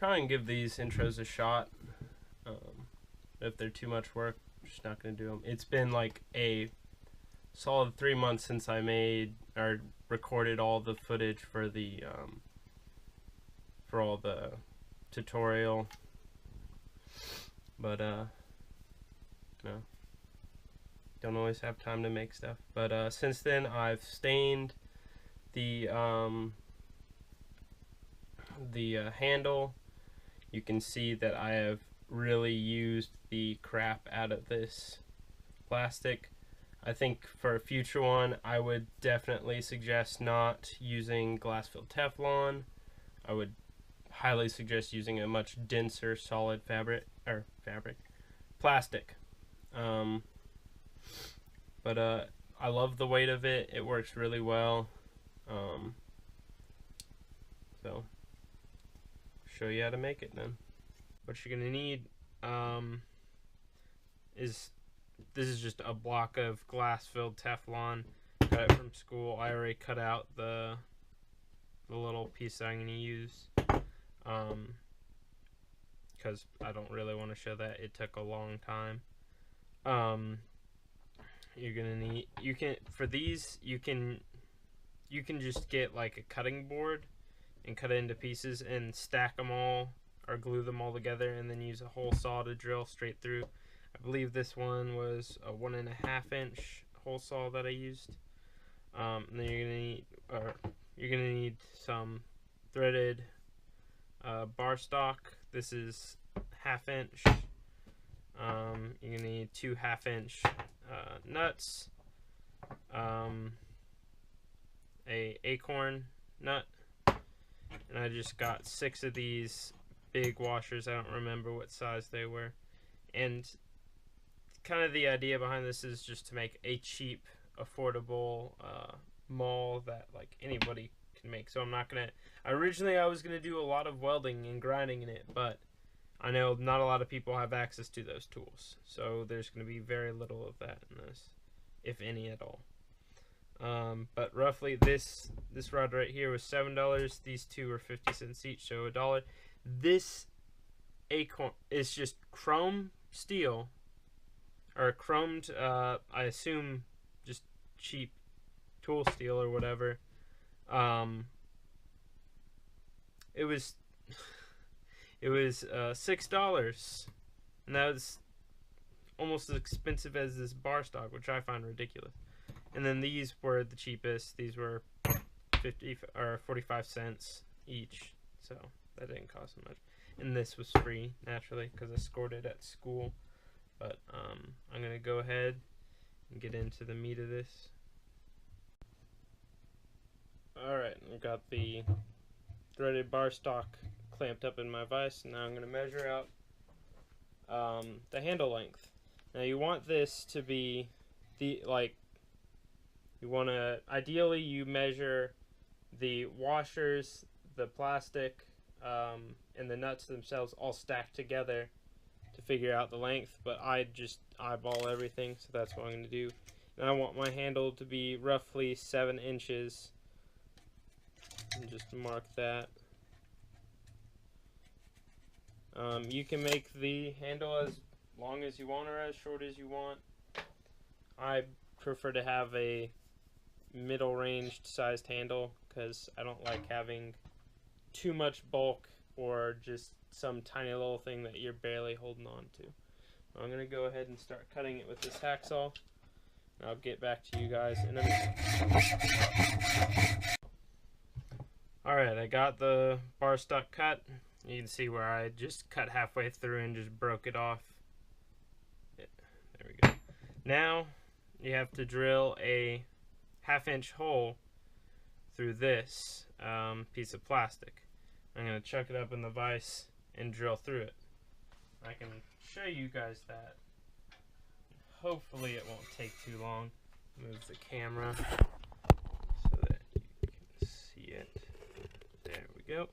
try and give these intros a shot. If they're too much work, I'm just not going to do them. It's been like a solid 3 months since I made or recorded all the footage for the for all the tutorial, but no, don't always have time to make stuff. But since then, I've stained the handle. You can see that I have really used the crap out of this plastic. I think for a future one, I would definitely suggest not using glass-filled Teflon. I would highly suggest using a much denser solid plastic. But I love the weight of it. It works really well. So show you how to make it then. What you're gonna need is, this is just a block of glass-filled Teflon. Got it from school. I already cut out the little piece that I'm gonna use, because I don't really want to show that it took a long time. You're gonna need, for these you can just get like a cutting board and cut it into pieces and stack them all or glue them all together, and then use a hole saw to drill straight through. I believe this one was a 1.5 inch hole saw that I used. And then you're gonna need some threaded bar stock. This is 1/2 inch. You're gonna need 2 1/2 inch nuts, a acorn nut, and I just got 6 of these big washers. I don't remember what size they were. And kind of the idea behind this is just to make a cheap, affordable maul that like anybody can make. So I'm not gonna, originally I was gonna do a lot of welding and grinding in it, but I know not a lot of people have access to those tools, so there's gonna be very little of that in this, if any at all. But roughly this rod right here was $7. These two were 50 cents each, so $1. This acorn is just chrome steel, or chromed, I assume just cheap tool steel or whatever. It was $6, and that was almost as expensive as this bar stock, which I find ridiculous. And then these were the cheapest. These were 50 or 45 cents each, so that didn't cost much. And this was free, naturally, because I scored it at school. But I'm gonna go ahead and get into the meat of this. Alright, I've got the threaded bar stock clamped up in my vise, and now I'm gonna measure out the handle length. Now you want this to be ideally you measure the washers, the plastic, and the nuts themselves all stacked together to figure out the length, but I just eyeball everything, so that's what I'm going to do. And I want my handle to be roughly 7 inches, and just mark that. You can make the handle as long as you want or as short as you want. I prefer to have a middle ranged sized handle because I don't like having too much bulk or just some tiny little thing that you're barely holding on to. I'm going to go ahead and start cutting it with this hacksaw, and I'll get back to you guys in a minute. Alright, I got the bar stock cut. You can see where I just cut halfway through and just broke it off. There we go. Now you have to drill a 1/2 inch hole through this piece of plastic. I'm going to chuck it up in the vise and drill through it. I can show you guys that. Hopefully it won't take too long. Move the camera so that you can see it. There we go.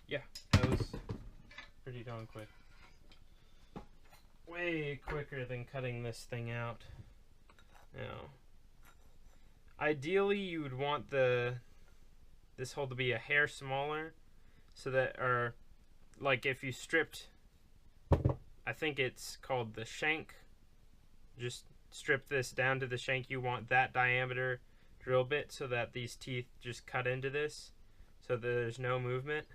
Yeah, that was pretty darn quick. Way quicker than cutting this thing out. Now, ideally you would want this hole to be a hair smaller, so that, or like if you stripped, I think it's called the shank, just strip this down to the shank, you want that diameter drill bit so that these teeth just cut into this so that there's no movement.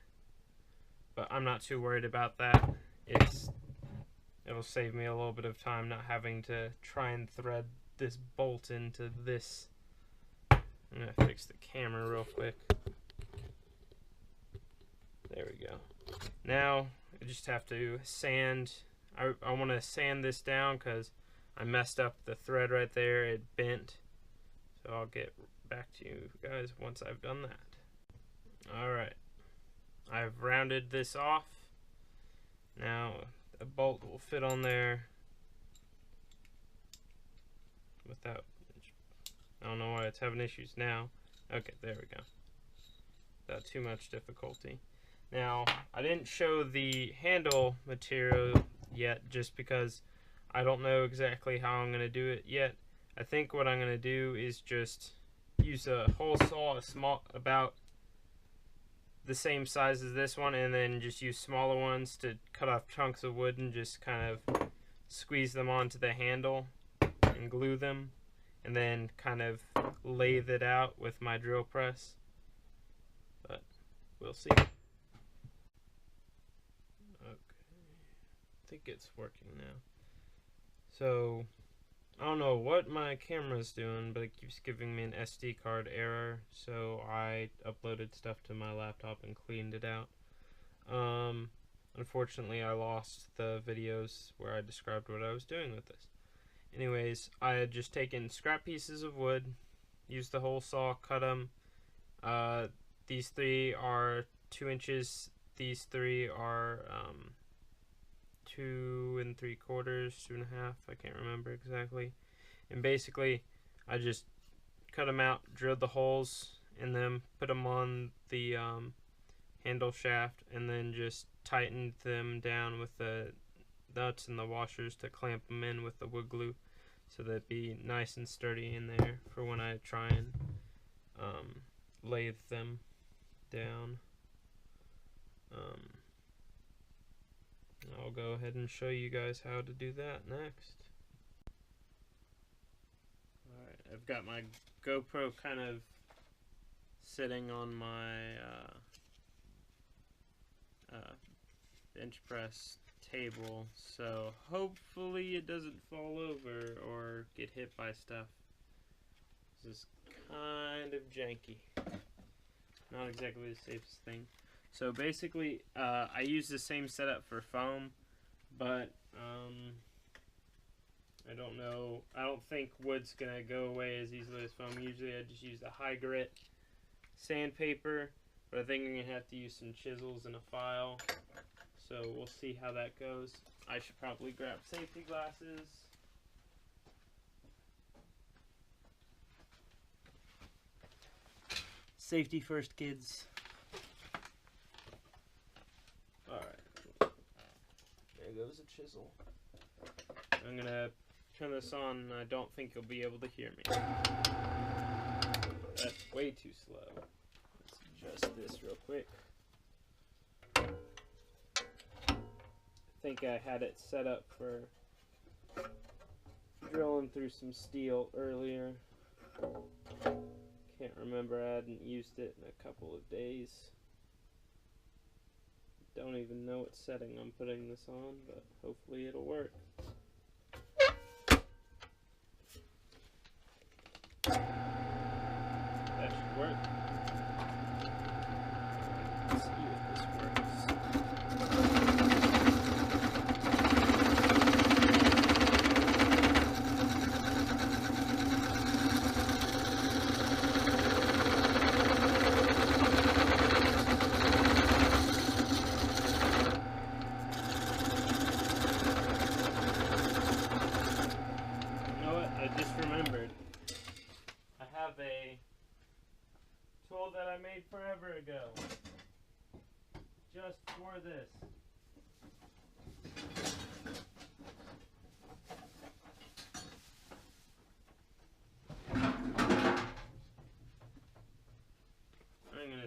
But I'm not too worried about that. It'll save me a little bit of time not having to try and thread this bolt into this. I'm gonna fix the camera real quick. There we go. Now I just have to sand. I want to sand this down because I messed up the thread right there. It bent. So I'll get back to you guys once I've done that. Alright. I've rounded this off. Now a bolt will fit on there without, I don't know why it's having issues now. Okay, there we go. Without too much difficulty. Now, I didn't show the handle material yet just because I don't know exactly how I'm going to do it yet. I think what I'm going to do is just use a hole saw, about the same size as this one, and then just use smaller ones to cut off chunks of wood and just kind of squeeze them onto the handle and glue them, and then kind of lathe it out with my drill press. But we'll see. I think it's working now. So I don't know what my camera's doing, but it keeps giving me an SD card error, so I uploaded stuff to my laptop and cleaned it out. Unfortunately I lost the videos where I described what I was doing with this. Anyways, I had just taken scrap pieces of wood, used the hole saw, cut them. These three are 2 inches, these three are 2 3/4, 2.5, I can't remember exactly. And basically I just cut them out, drilled the holes in them, put them on the handle shaft, and then just tightened them down with the nuts and the washers to clamp them in with the wood glue so that it'd be nice and sturdy in there for when I try and lathe them down. I'll go ahead and show you guys how to do that next. Alright, I've got my GoPro kind of sitting on my bench press table, so hopefully it doesn't fall over or get hit by stuff. This is kind of janky. Not exactly the safest thing. So basically, I use the same setup for foam, but I don't know. I don't think wood's gonna go away as easily as foam. Usually, I just use a high grit sandpaper, but I think I'm gonna have to use some chisels and a file. So we'll see how that goes. I should probably grab safety glasses. Safety first, kids. Alright. There goes a chisel. I'm gonna turn this on, and I don't think you'll be able to hear me. That's way too slow. Let's adjust this real quick. I think I had it set up for drilling through some steel earlier. Can't remember, I hadn't used it in a couple of days. Don't even know what setting I'm putting this on, but hopefully it'll work. That should work. Let's see if this works. That I made forever ago, just for this.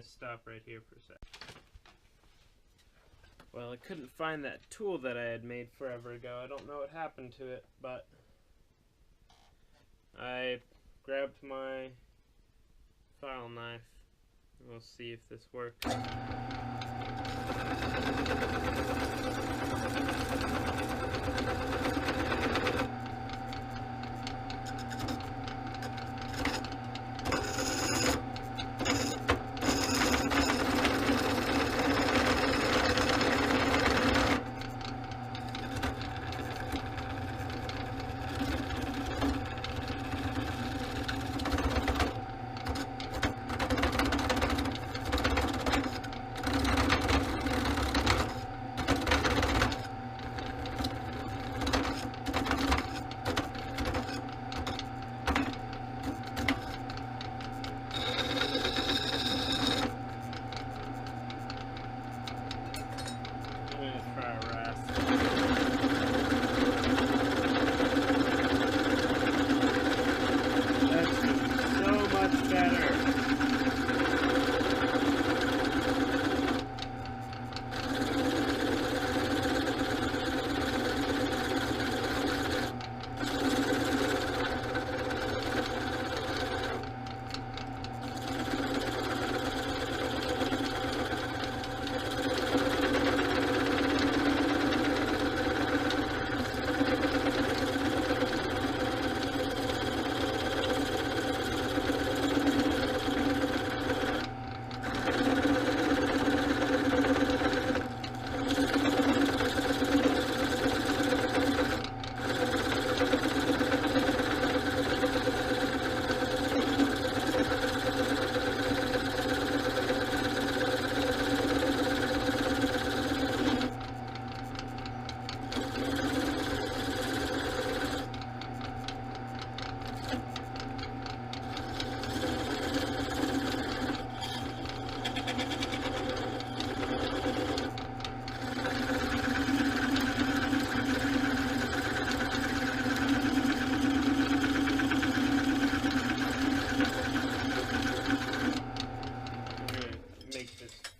just stop right here for a sec. Well, I couldn't find that tool that I had made forever ago. I don't know what happened to it, but I grabbed my file knife. We'll see if this works.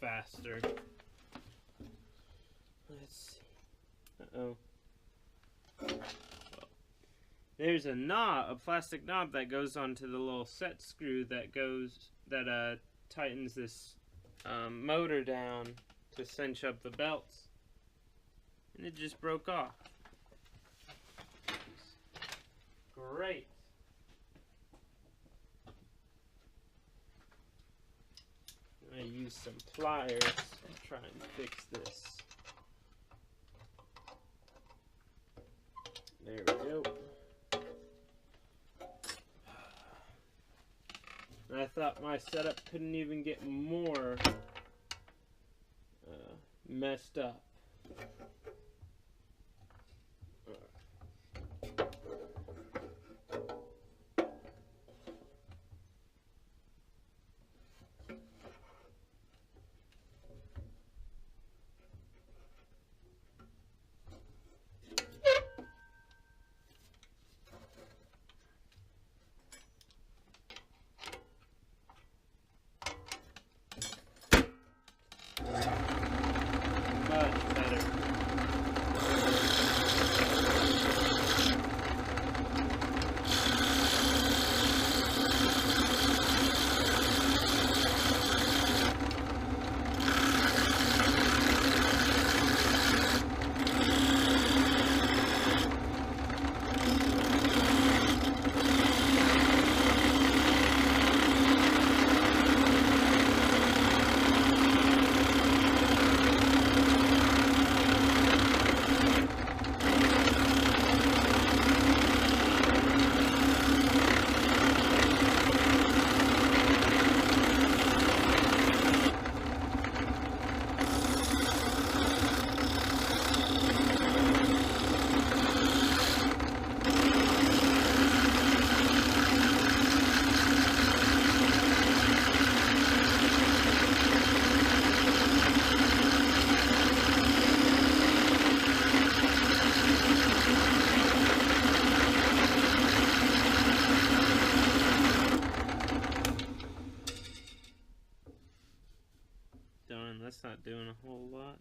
Faster. Let's see. Uh-oh. Well, there's a knob, a plastic knob that goes onto the little set screw that tightens this motor down to cinch up the belts, and it just broke off. Great. I use some pliers to try and fix this. There we go. I thought my setup couldn't even get more messed up. Much better. that's not doing a whole lot.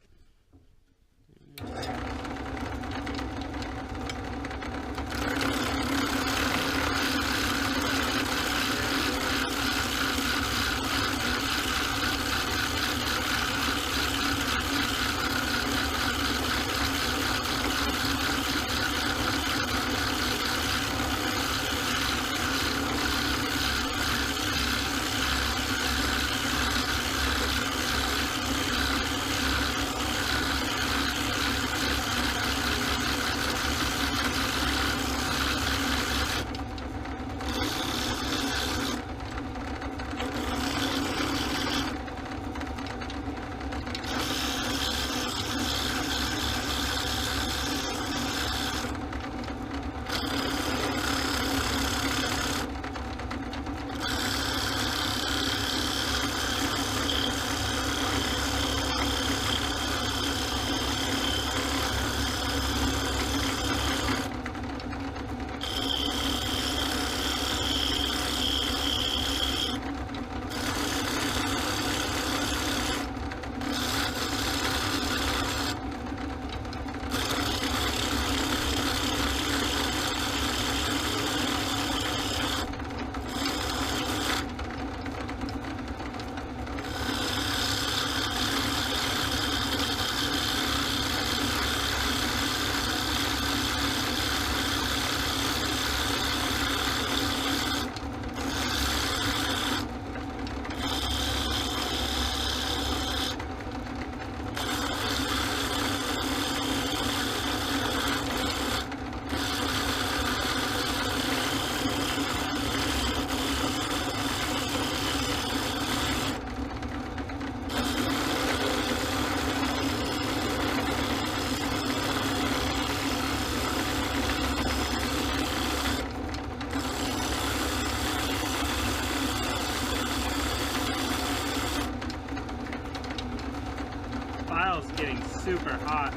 File's getting super hot.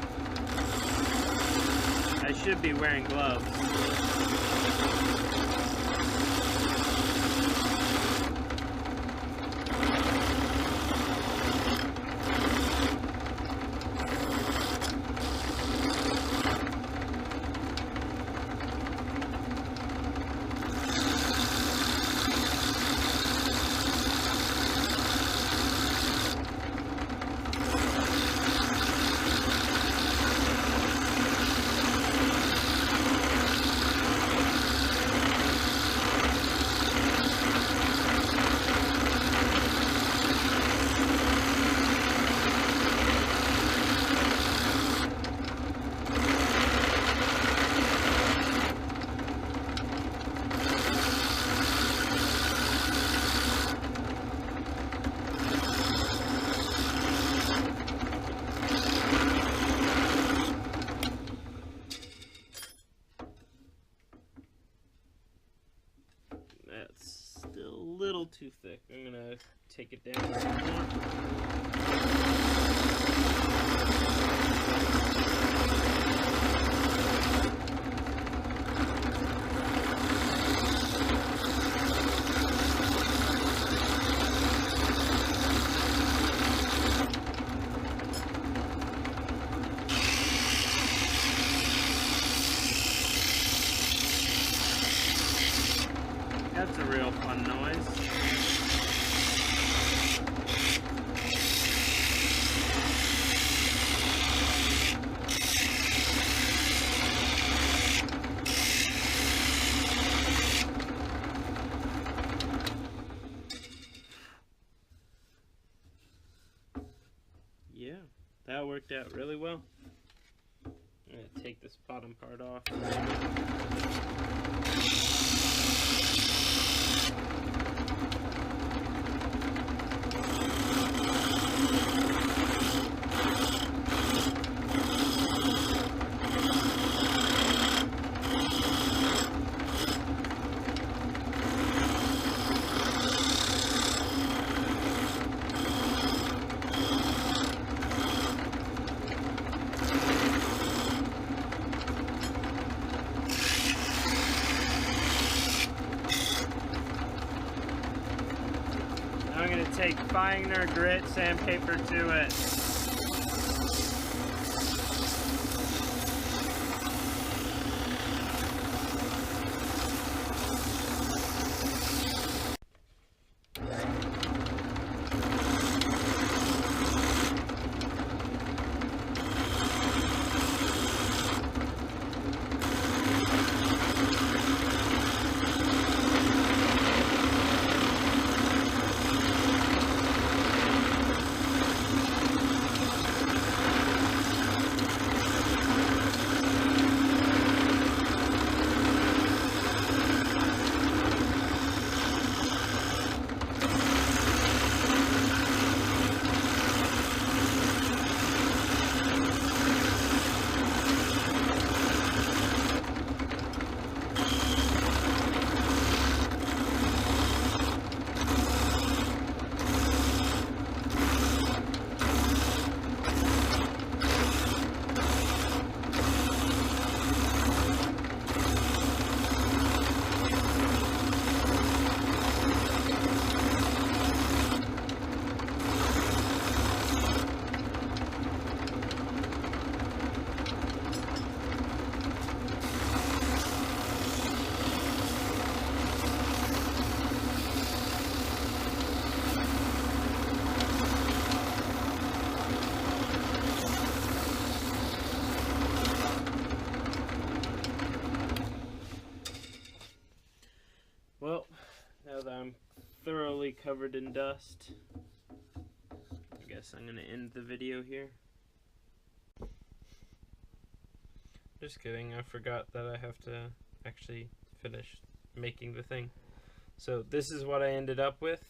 I should be wearing gloves. That's still a little too thick. I'm gonna take it down some more. That's a real fun noise. Yeah, that worked out really well. I'm going to take this bottom part off. I'm going to take finer grit sandpaper to it. Well, now that I'm thoroughly covered in dust, I guess I'm going to end the video here. Just kidding, I forgot that I have to actually finish making the thing. So this is what I ended up with.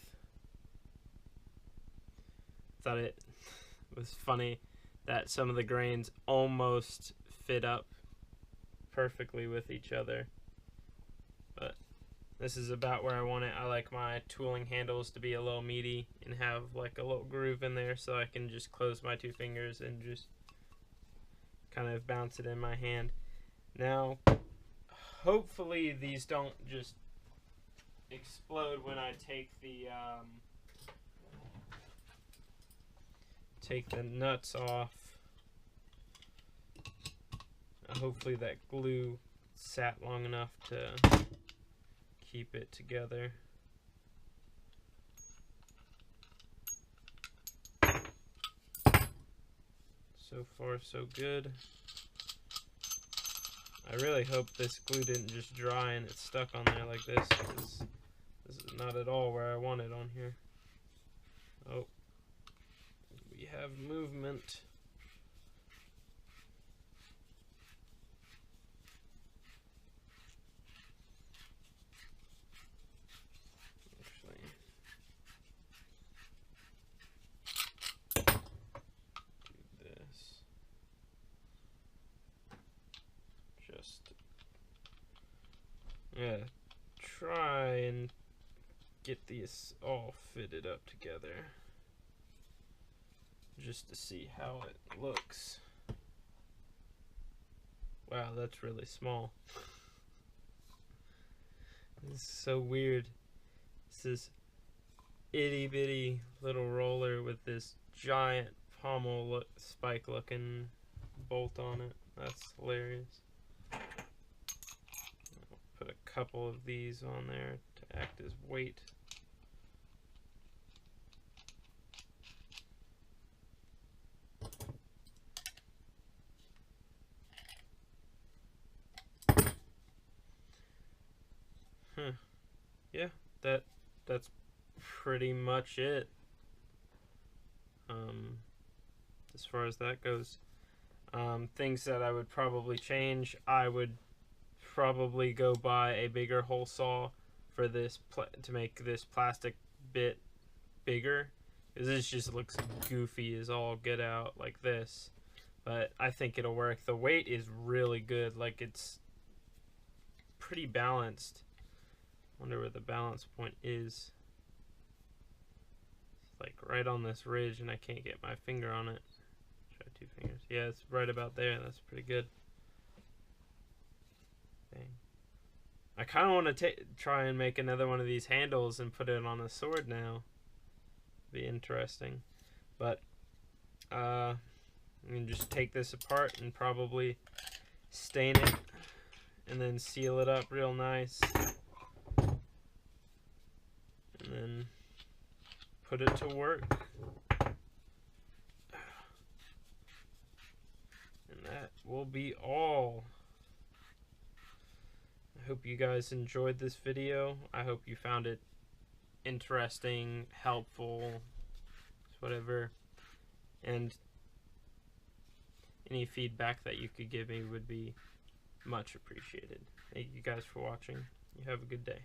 Thought it was funny that some of the grains almost fit up perfectly with each other. But this is about where I want it. I like my tooling handles to be a little meaty and have like a little groove in there so I can just close my two fingers and just kind of bounce it in my hand. Now, hopefully these don't just explode when I take the nuts off. Hopefully that glue sat long enough to keep it together. So far so good. I really hope this glue didn't just dry and it's stuck on there like this, because this is not at all where I want it on here. Oh, we have movement. Yeah, try and get these all fitted up together just to see how it looks. Wow, that's really small. This is so weird. This is itty bitty little roller with this giant pommel spike looking bolt on it. That's hilarious. Put a couple of these on there to act as weight. Yeah, that's pretty much it. As far as that goes, things that I would probably change, I would probably go buy a bigger hole saw for this to make this plastic bit bigger, because this just looks goofy as all get out like this, but I think it'll work. The weight is really good, like it's pretty balanced. Wonder where the balance point is. It's like right on this ridge and I can't get my finger on it. Try two fingers. Yeah, it's right about there. That's pretty good. Dang. I kind of want to try and make another one of these handles and put it on a sword now. Be interesting. But I'm going to just take this apart and probably stain it and then seal it up real nice. And then put it to work. And that will be all. I hope you guys enjoyed this video. I hope you found it interesting, helpful, whatever. And any feedback that you could give me would be much appreciated. Thank you guys for watching. You have a good day.